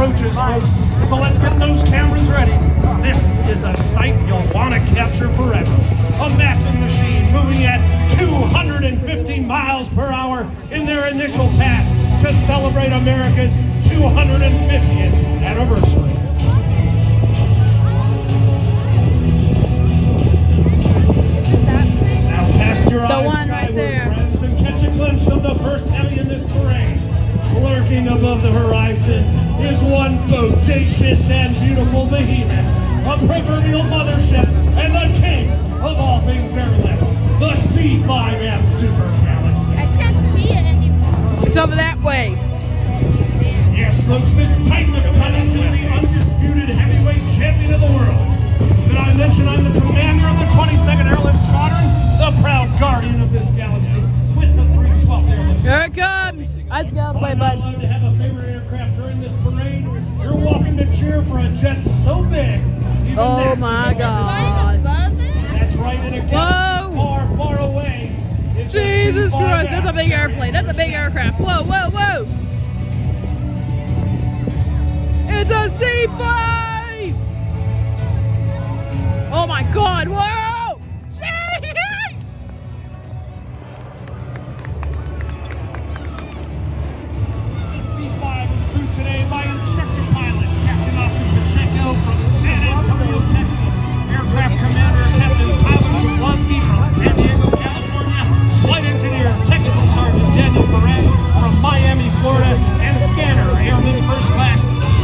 approaches, folks. So let's get those cameras ready. This is a sight you'll want to capture forever. A massive machine moving at 250 miles per hour in their initial pass to celebrate America's 250th anniversary. Now cast your eyes skyward, friends, and catch a glimpse of the first Hemi in this parade. Lurking above the horizon is one bodacious and beautiful behemoth, a proverbial mothership, and the king of all things airlift, the C5M Super Galaxy. I can't see it anymore. It's over that way. Yes, folks, this titan of tonnage is the undisputed heavyweight champion of the world. Did I mention I'm the commander of the 22nd Airlift Squadron, the proud guardian of this galaxy, with the 312th Airlift. Here it comes. Let's go, If I'm not allowed to have a favorite aircraft during this parade, you're welcome to cheer for a jet so big. Even Oh NASA my can God. Above it? That's right, in a galaxy far, far away. It's a Jesus C5M. Christ, that's a big airplane. That's a big aircraft. Whoa, whoa, whoa. It's a C5! Oh my God, whoa! Jeez! The C5 is crewed today by instructor pilot Captain Austin Pacheco from San Antonio, Texas, aircraft commander Captain Tyler Jablonski from San Diego, California, flight engineer Technical Sergeant Daniel Perez from Miami, Florida, and scanner Airman First Class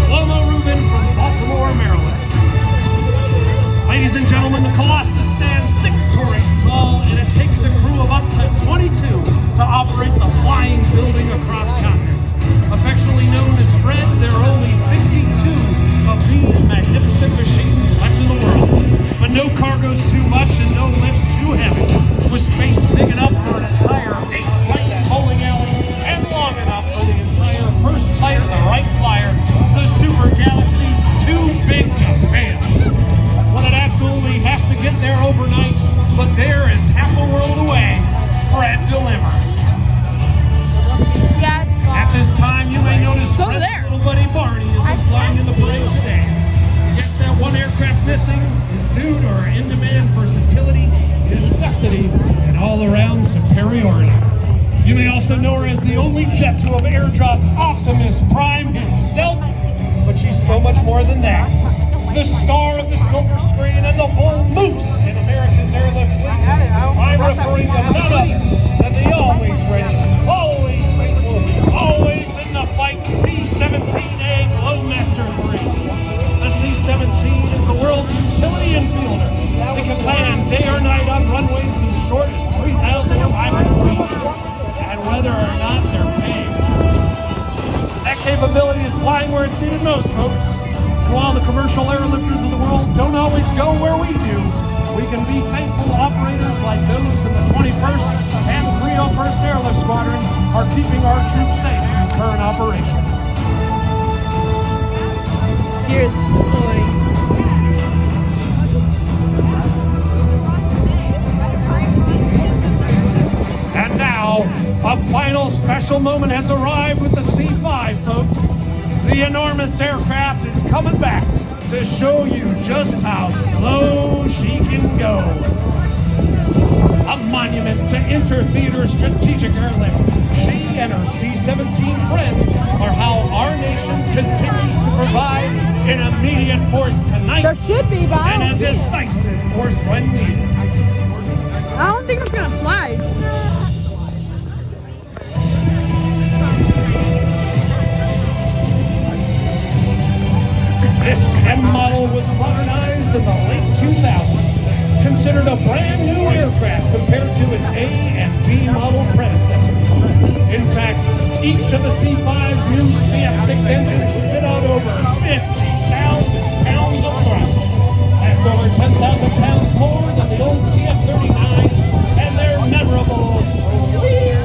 Solano from Baltimore, Maryland. Ladies and gentlemen, the Colossus stands 6 stories tall, and it takes a crew of up to 22 to operate the flying building across continents. Affectionately known as Fred, there are only 52 of these magnificent machines left in the world. But no cargo's too much and no lift's too heavy. With space big enough for an entire 8-flight bowling alley and long enough for the entire first flight of the Wright Flyer, the Super Galaxy's too big to fail. Well, it absolutely has to get there overnight, but there is half a world away. Fred delivers. Yeah, it's gone. At this time, you may notice So Fred's there. little buddy Barney isn't flying in the parade today. Yet that one aircraft missing, his dude or in-demand versatility, necessity, and all-around superiority. You may also know her as the only jet to have airdropped Optimus Prime himself, but she's so much more than that. The star of the silver screen and the bull moose in America's airlift fleet. I'm referring to none other than the always ready, always faithful, always in the fight C-17A Glowmaster 3. The C-17 is the world's utility infielder. It can land day or night on runways as short as 3,500 feet. And whether or not they're paying. That capability is flying where it's needed most, folks. And while the commercial airlifters of the world don't always go where we do, we can be thankful operators like those in the 21st and 301st Airlift Squadrons are keeping our troops safe in current operations. Here's Lloyd. And now, a final special moment has arrived with the C-5, folks. The enormous aircraft is coming back to show you just how slow she can go. A monument to inter-theater strategic airlift. She and her C-17 friends are how our nation continues to provide an immediate force tonight There should be, but I and a don't see it. decisive force when needed. I don't think it's gonna fly. This M model was modernized in the late 2000s, considered a brand new aircraft compared to its A and B model predecessors. In fact, each of the C5's new CF6 engines spit out over 50,000 pounds of thrust. That's over 10,000 pounds more than the old TF-39s and their memorable squeak.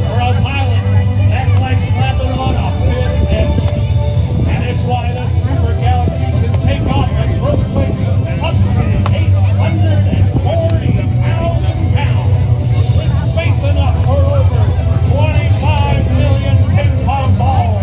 For a pilot, that's like slapping on a fifth engine. And it's why the Super Galaxy can take off at gross weights up to 840,000 pounds, with space enough for over 25 million ping pong balls.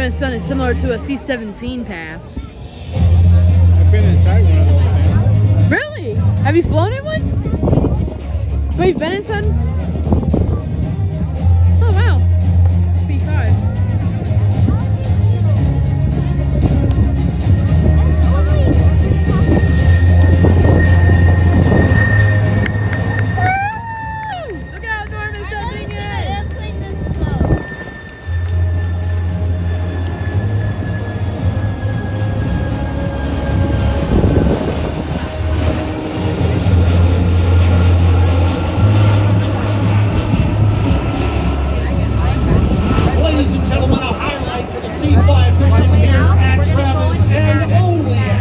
gonna sound similar to a C-17 pass. I've been inside one of those things. Really? Have you flown in one? Wait, you've been inside?